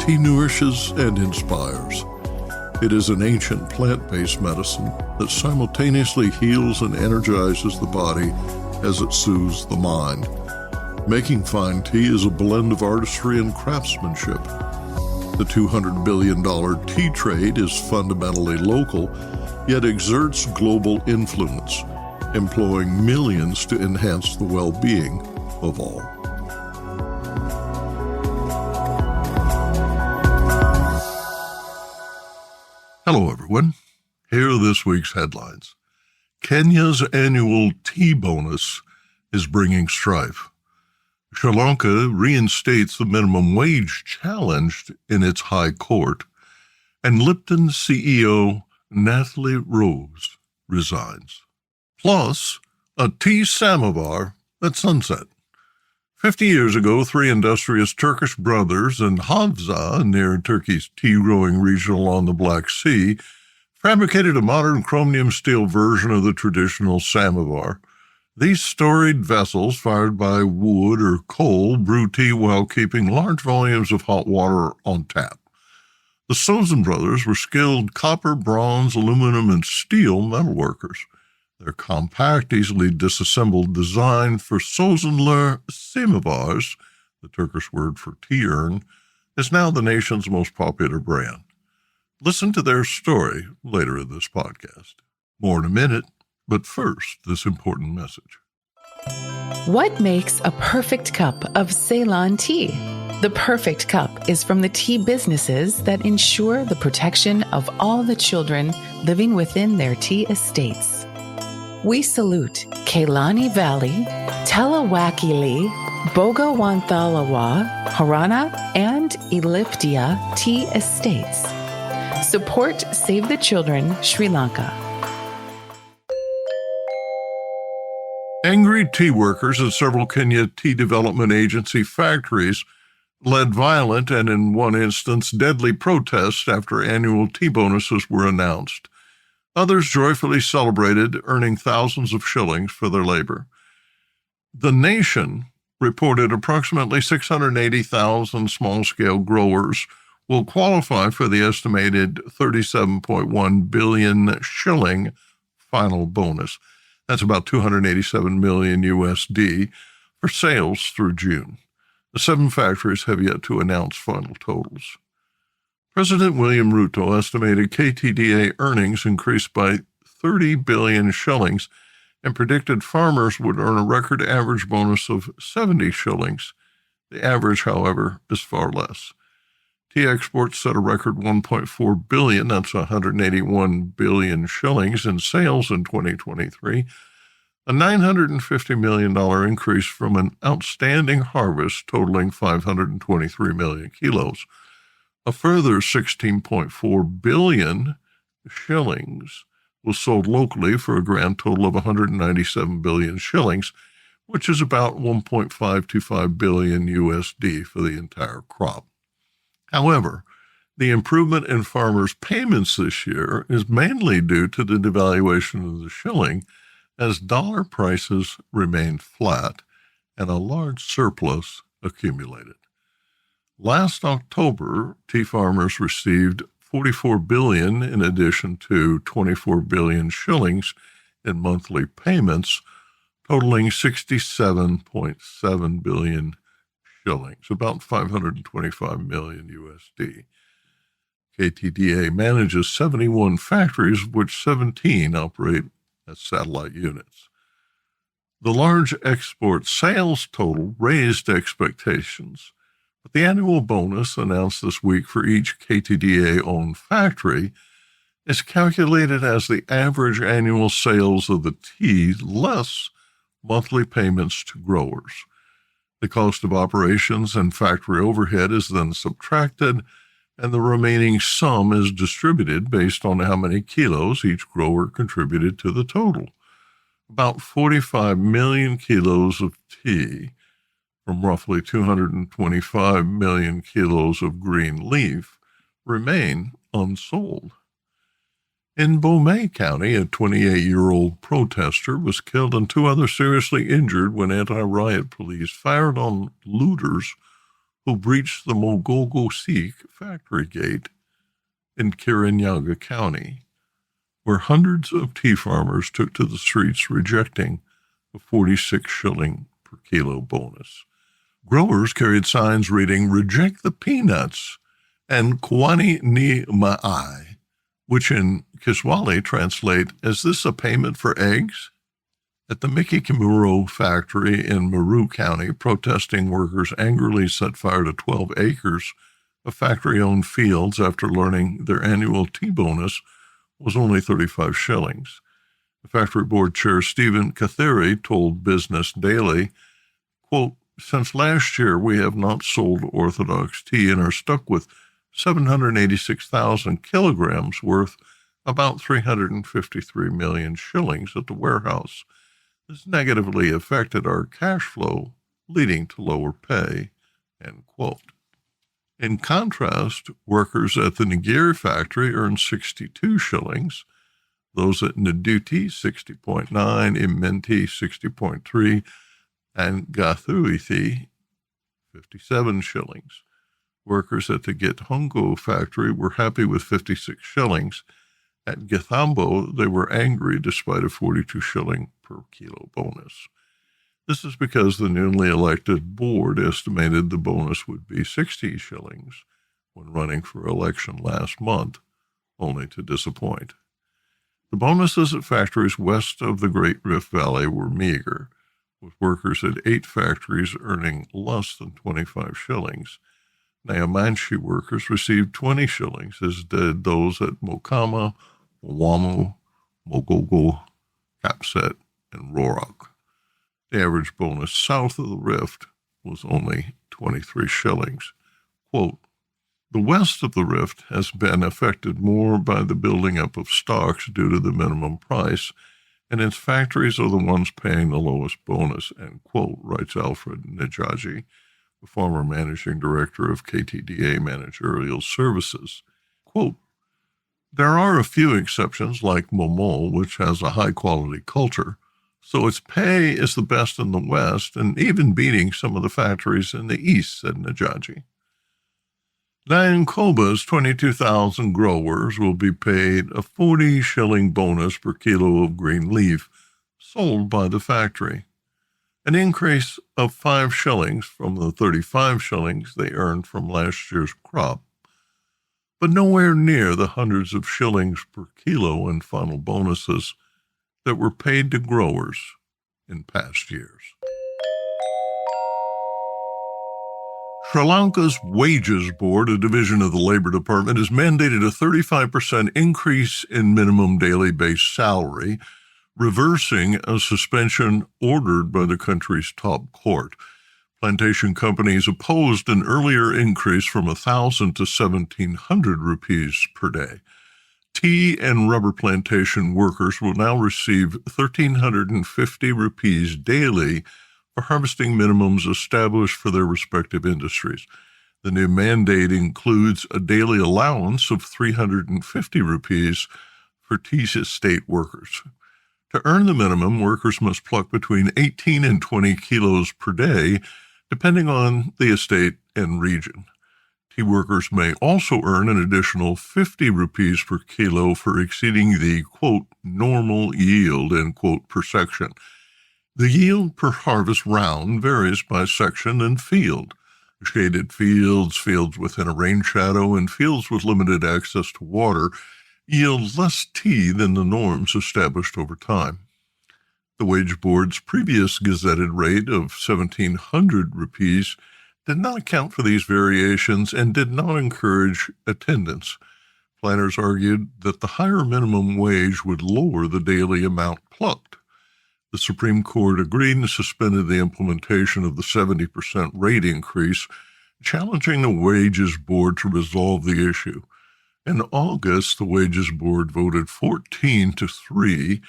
tea nourishes and inspires. It is an ancient plant-based medicine that simultaneously heals and energizes the body as it soothes the mind. Making fine tea is a blend of artistry and craftsmanship. The $200 billion tea trade is fundamentally local, yet exerts global influence, employing millions to enhance the well-being of all. Hello, everyone. Here are this week's headlines. Kenya's annual tea bonus is bringing strife. Lanka reinstates the minimum wage challenged in its high court. And Lipton CEO Nathalie Roos resigns. Plus, a tea samovar at sunset. 50 years ago, three industrious Turkish brothers in Havza, near Turkey's tea-growing region along the Black Sea, fabricated a modern chromium steel version of the traditional samovar. These storied vessels, fired by wood or coal, brew tea while keeping large volumes of hot water on tap. The Sözen brothers were skilled copper, bronze, aluminum, and steel metalworkers. Their compact, easily disassembled design for Sözenler Semavers, the Turkish word for tea-urn, is now the nation's most popular brand. Listen to their story later in this podcast. More in a minute, but first, this important message. What makes a perfect cup of Ceylon tea? The perfect cup is from the tea businesses that ensure the protection of all the children living within their tea estates. We salute Kailani Valley, Telawakili, Bogawanthalawa, Harana, and Eliptia tea estates. Support Save the Children, Sri Lanka. Angry tea workers at several Kenya Tea Development Agency factories led violent and, in one instance, deadly protests after annual tea bonuses were announced. Others joyfully celebrated, earning thousands of shillings for their labor. The Nation reported approximately 680,000 small-scale growers will qualify for the estimated 37.1 billion shilling final bonus. That's about 287 million USD for sales through June. The 7 factories have yet to announce final totals. President William Ruto estimated KTDA earnings increased by 30 billion shillings and predicted farmers would earn a record average bonus of 70 shillings. The average, however, is far less. Tea exports set a record 1.4 billion, that's 181 billion shillings in sales in 2023, a $950 million increase from an outstanding harvest totaling 523 million kilos. A further 16.4 billion shillings was sold locally for a grand total of 197 billion shillings, which is about 1.525 billion USD for the entire crop. However, the improvement in farmers' payments this year is mainly due to the devaluation of the shilling, as dollar prices remained flat and a large surplus accumulated. Last October, tea farmers received 44 billion in addition to 24 billion shillings in monthly payments, totaling 67.7 billion shillings, about 525 million USD. KTDA manages 71 factories, of which 17 operate as satellite units. The large export sales total raised expectations, but the annual bonus announced this week for each KTDA-owned factory is calculated as the average annual sales of the tea less monthly payments to growers. The cost of operations and factory overhead is then subtracted, and the remaining sum is distributed based on how many kilos each grower contributed to the total. About 45 million kilos of tea from roughly 225 million kilos of green leaf remain unsold. In Bomay County, a 28-year-old protester was killed and 2 others seriously injured when anti-riot police fired on looters who breached the Mogogo Sikh factory gate in Kirinyaga County, where hundreds of tea farmers took to the streets rejecting a 46 shilling per kilo bonus. Growers carried signs reading, "Reject the peanuts," and "Kwani ni ma'ai," which in Kiswahili translate, "Is this a payment for eggs?" At the Mickey Kimuro factory in Meru County, protesting workers angrily set fire to 12 acres of factory-owned fields after learning their annual tea bonus was only 35 shillings. The factory board chair, Stephen Katheri, told Business Daily, quote, "Since last year, we have not sold Orthodox tea and are stuck with 786,000 kilograms worth about 353 million shillings at the warehouse. This negatively affected our cash flow, leading to lower pay," end quote. In contrast, workers at the Nigiri factory earned 62 shillings, those at Naduti 60.9, Imenti 60.3, and Gathuithi 57 shillings. Workers at the Githongo factory were happy with 56 shillings. At Githambo, they were angry despite a 42 shilling per kilo bonus. This is because the newly elected board estimated the bonus would be 60 shillings when running for election last month, only to disappoint. The bonuses at factories west of the Great Rift Valley were meager, with workers at 8 factories earning less than 25 shillings. Nyamanshi workers received 20 shillings, as did those at Mokama, Wamu, Mogogo, Kapset, and Rorak. The average bonus south of the rift was only 23 shillings. Quote, "The west of the rift has been affected more by the building up of stocks due to the minimum price, and its factories are the ones paying the lowest bonus," end quote, writes Alfred Najaji, the former managing director of KTDA Managerial Services. Quote, "There are a few exceptions like Momo, which has a high-quality culture, so its pay is the best in the West and even beating some of the factories in the East," said Najaji. Nyankoba's 22,000 growers will be paid a 40 shilling bonus per kilo of green leaf sold by the factory, an increase of 5 shillings from the 35 shillings they earned from last year's crop, but nowhere near the hundreds of shillings per kilo in final bonuses that were paid to growers in past years. Sri Lanka's Wages Board, a division of the Labor Department, has mandated a 35% increase in minimum daily base salary, reversing a suspension ordered by the country's top court. Plantation companies opposed an earlier increase from 1,000 to 1,700 rupees per day. Tea and rubber plantation workers will now receive 1,350 rupees daily for harvesting minimums established for their respective industries. The new mandate includes a daily allowance of 350 rupees for tea estate workers. To earn the minimum, workers must pluck between 18 and 20 kilos per day, depending on the estate and region. Tea workers may also earn an additional 50 rupees per kilo for exceeding the, quote, normal yield, end quote, per section. The yield per harvest round varies by section and field. Shaded fields, fields within a rain shadow, and fields with limited access to water yield less tea than the norms established over time. The Wage Board's previous gazetted rate of 1,700 rupees did not account for these variations and did not encourage attendance. Planners argued that the higher minimum wage would lower the daily amount plucked. The Supreme Court agreed and suspended the implementation of the 70% rate increase, challenging the Wages Board to resolve the issue. In August, the Wages Board voted 14-3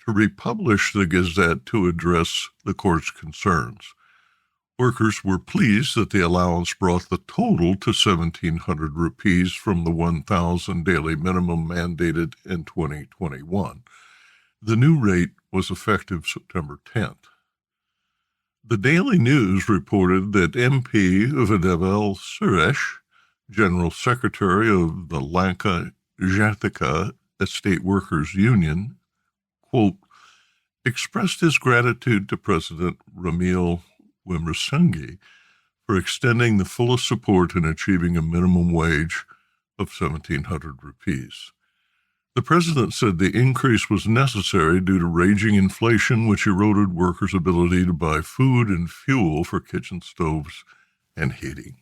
to republish the Gazette to address the court's concerns. Workers were pleased that the allowance brought the total to 1,700 rupees from the 1,000 daily minimum mandated in 2021. The new rate was effective September 10th. The Daily News reported that MP Vadevel Suresh, General Secretary of the Lanka Reinstates Estate Workers Union, quote, expressed his gratitude to President Ramil Wimrasengi for extending the fullest support in achieving a minimum wage of 1,700 rupees. The president said the increase was necessary due to raging inflation, which eroded workers' ability to buy food and fuel for kitchen stoves and heating.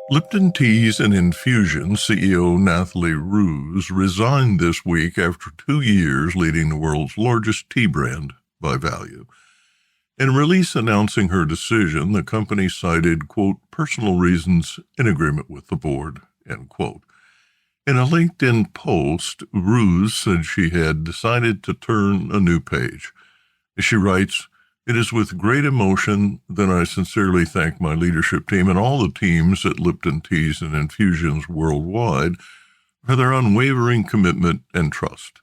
Lipton Teas and Infusions CEO Nathalie Roos resigned this week after 2 years leading the world's largest tea brand by value. In a release announcing her decision, the company cited, quote, personal reasons in agreement with the board, end quote. In a LinkedIn post, Roos said she had decided to turn a new page. She writes, it is with great emotion that I sincerely thank my leadership team and all the teams at Lipton Teas and Infusions worldwide for their unwavering commitment and trust.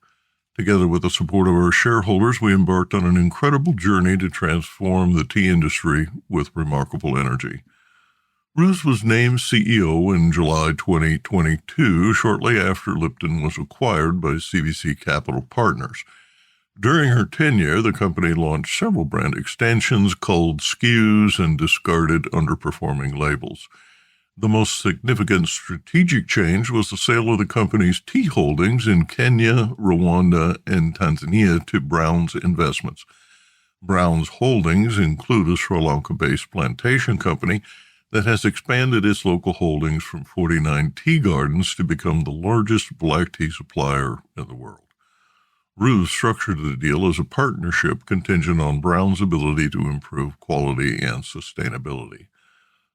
Together with the support of our shareholders, we embarked on an incredible journey to transform the tea industry with remarkable energy. Roos was named CEO in July 2022, shortly after Lipton was acquired by CVC Capital Partners. During her tenure, the company launched several brand extensions, culled SKUs, and discarded underperforming labels. The most significant strategic change was the sale of the company's tea holdings in Kenya, Rwanda, and Tanzania to Brown's Investments. Brown's holdings include a Sri Lanka-based plantation company that has expanded its local holdings from 49 tea gardens to become the largest black tea supplier in the world. Roos structured the deal as a partnership contingent on Brown's ability to improve quality and sustainability.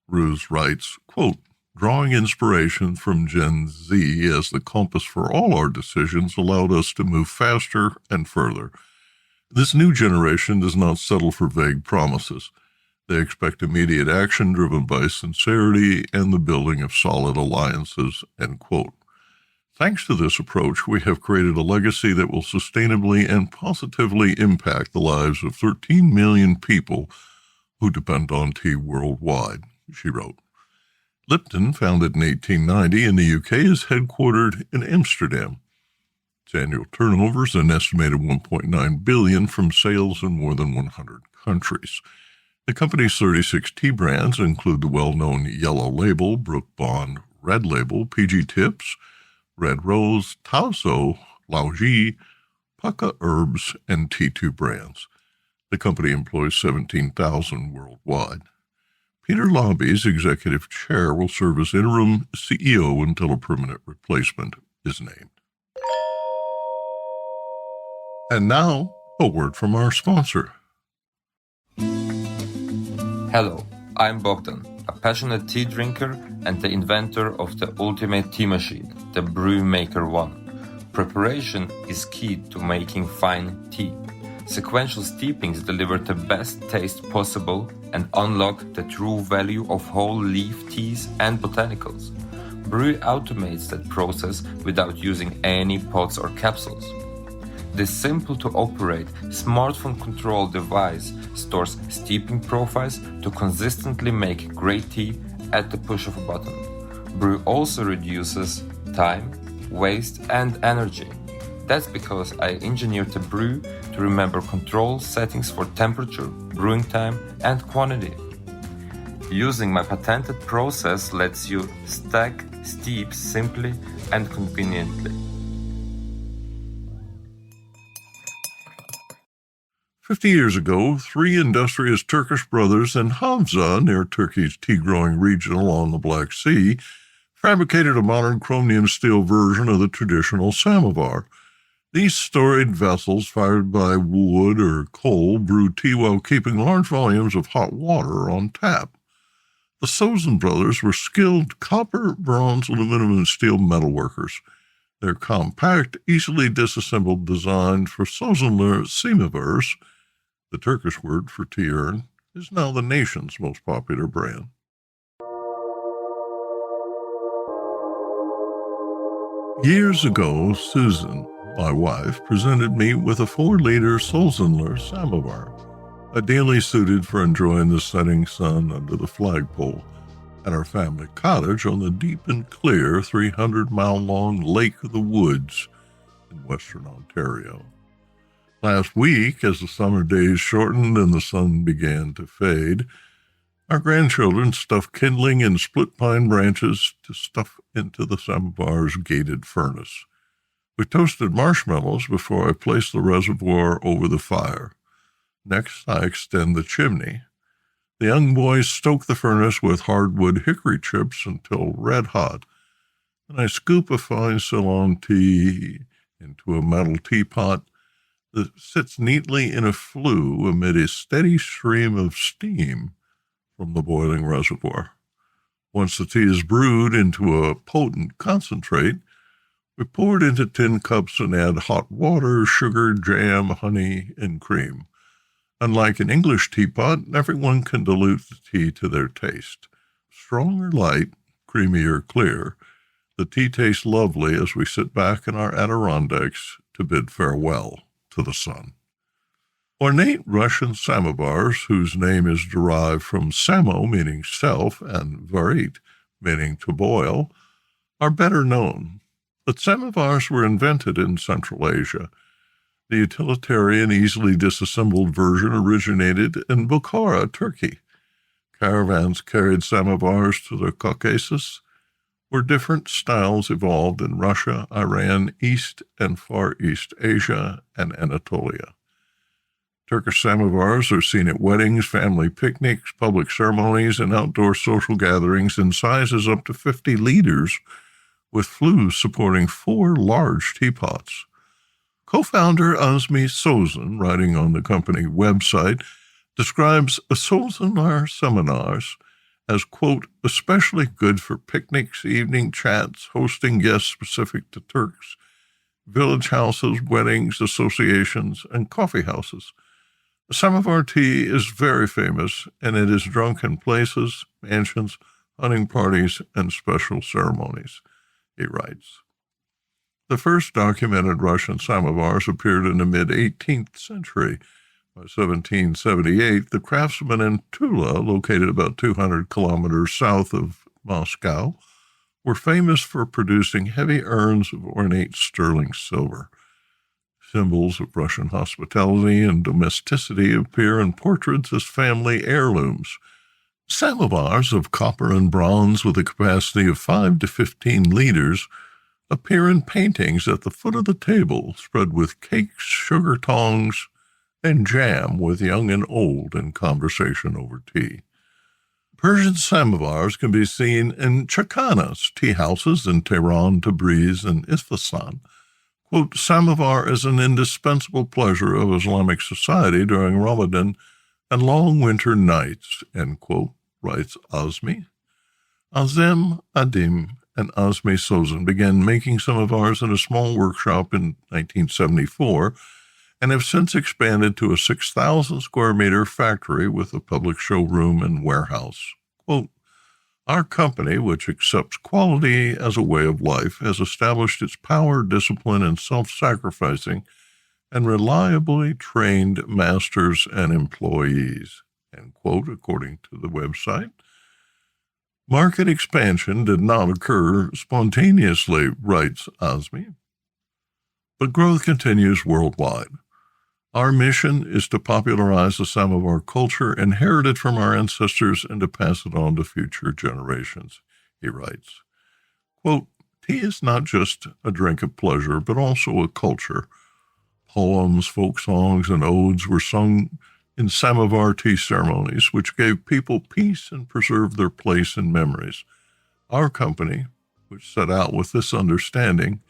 Roos writes, quote, drawing inspiration from Gen Z as the compass for all our decisions allowed us to move faster and further. This new generation does not settle for vague promises. They expect immediate action driven by sincerity and the building of solid alliances, end quote. Thanks to this approach, we have created a legacy that will sustainably and positively impact the lives of 13 million people who depend on tea worldwide, she wrote. Lipton, founded in 1890 in the UK, is headquartered in Amsterdam. Its annual turnover is an estimated $1.9 billion from sales in more than 100 countries. The company's 36 tea brands include the well-known Yellow Label, Brook Bond, Red Label, PG Tips, Red Rose, Taozo, Laoji, Pukka Herbs, and T2 brands. The company employs 17,000 worldwide. Peter Lobby's executive chair will serve as interim CEO until a permanent replacement is named. And now, a word from our sponsor. Hello, I'm Bogdan, a passionate tea drinker and the inventor of the ultimate tea machine, the Brew Maker 1. Preparation is key to making fine tea. Sequential steepings deliver the best taste possible and unlock the true value of whole leaf teas and botanicals. Brew automates that process without using any pots or capsules. This simple-to-operate, smartphone-controlled device stores steeping profiles to consistently make great tea at the push of a button. Brew also reduces time, waste, and energy. That's because I engineered the brew to remember control settings for temperature, brewing time, and quantity. Using my patented process lets you stack steeps simply and conveniently. 50 years ago, 3 industrious Turkish brothers in Havza, near Turkey's tea-growing region along the Black Sea, fabricated a modern chromium steel version of the traditional Samovar. These storied vessels, fired by wood or coal, brew tea while keeping large volumes of hot water on tap. The Sözen brothers were skilled copper, bronze, aluminum, and steel metalworkers. Their compact, easily disassembled design for Sözenler Semavers, the Turkish word for tea-urn, is now the nation's most popular brand. Years ago, Sözen, my wife, presented me with a 4-liter Sözenler Semavers, ideally suited for enjoying the setting sun under the flagpole at our family cottage on the deep and clear 300-mile-long Lake of the Woods in Western Ontario. Last week, as the summer days shortened and the sun began to fade, our grandchildren stuffed kindling and split pine branches to stuff into the Samovar's gated furnace. We toasted marshmallows before I placed the reservoir over the fire. Next, I extend the chimney. The young boys stoke the furnace with hardwood hickory chips until red hot, and I scoop a fine Ceylon tea into a metal teapot that sits neatly in a flue amid a steady stream of steam from the boiling reservoir. Once the tea is brewed into a potent concentrate, we pour it into tin cups and add hot water, sugar, jam, honey, and cream. Unlike an English teapot, everyone can dilute the tea to their taste. Strong or light, creamy or clear, the tea tastes lovely as we sit back in our Adirondacks to bid farewell to the sun. Ornate Russian samovars, whose name is derived from samo, meaning self, and varit, meaning to boil, are better known. But samovars were invented in Central Asia. The utilitarian, easily disassembled version originated in Bukhara, Turkey. Caravans carried samovars to the Caucasus, where different styles evolved in Russia, Iran, East and Far East Asia, and Anatolia. Turkish samovars are seen at weddings, family picnics, public ceremonies, and outdoor social gatherings in sizes up to 50 liters, with flues supporting 4 large teapots. Co-founder Azmi Sözen, writing on the company website, describes Sözenler Semavers as, quote, especially good for picnics, evening chats, hosting guests specific to Turks, village houses, weddings, associations, and coffee houses. Samovar tea is very famous, and it is drunk in places, mansions, hunting parties, and special ceremonies, he writes. The first documented Russian samovars appeared in the mid-18th century. By 1778, the craftsmen in Tula, located about 200 kilometers south of Moscow, were famous for producing heavy urns of ornate sterling silver. Symbols of Russian hospitality and domesticity appear in portraits as family heirlooms. Samovars of copper and bronze with a capacity of 5 to 15 liters appear in paintings at the foot of the table, spread with cakes, sugar tongs, and jam with young and old in conversation over tea. Persian samovars can be seen in chakhanas, tea houses in Tehran, Tabriz, and Isfahan. Quote, samovar is an indispensable pleasure of Islamic society during Ramadan and long winter nights, end quote, writes Azmi. Azem Adim and Azmi Sözen began making samovars in a small workshop in 1974 and have since expanded to a 6,000-square-meter factory with a public showroom and warehouse. Quote, our company, which accepts quality as a way of life, has established its power, discipline, and self-sacrificing and reliably trained masters and employees, end quote, according to the website. Market expansion did not occur spontaneously, writes Azmi, but growth continues worldwide. Our mission is to popularize the samovar culture inherited from our ancestors and to pass it on to future generations, he writes. Quote, tea is not just a drink of pleasure, but also a culture. Poems, folk songs, and odes were sung in samovar tea ceremonies, which gave people peace and preserved their place in memories. Our company, which set out with this understanding,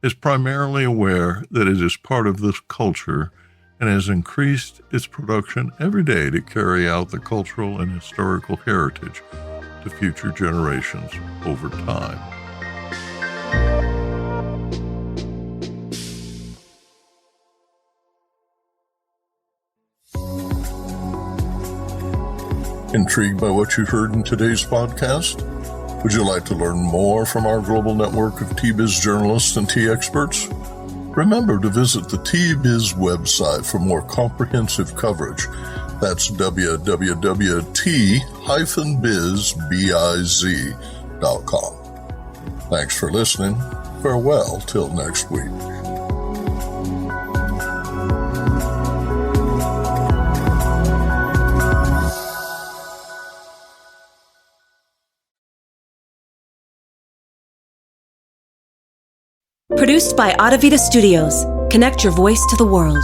is primarily aware that it is part of this culture and has increased its production every day to carry out the cultural and historical heritage to future generations over time. Intrigued by what you heard in today's podcast? Would you like to learn more from our global network of tea biz journalists and tea experts? Remember to visit the T-Biz website for more comprehensive coverage. That's www.t-biz.com. Thanks for listening. Farewell till next week. Produced by Adavita Studios. Connect your voice to the world.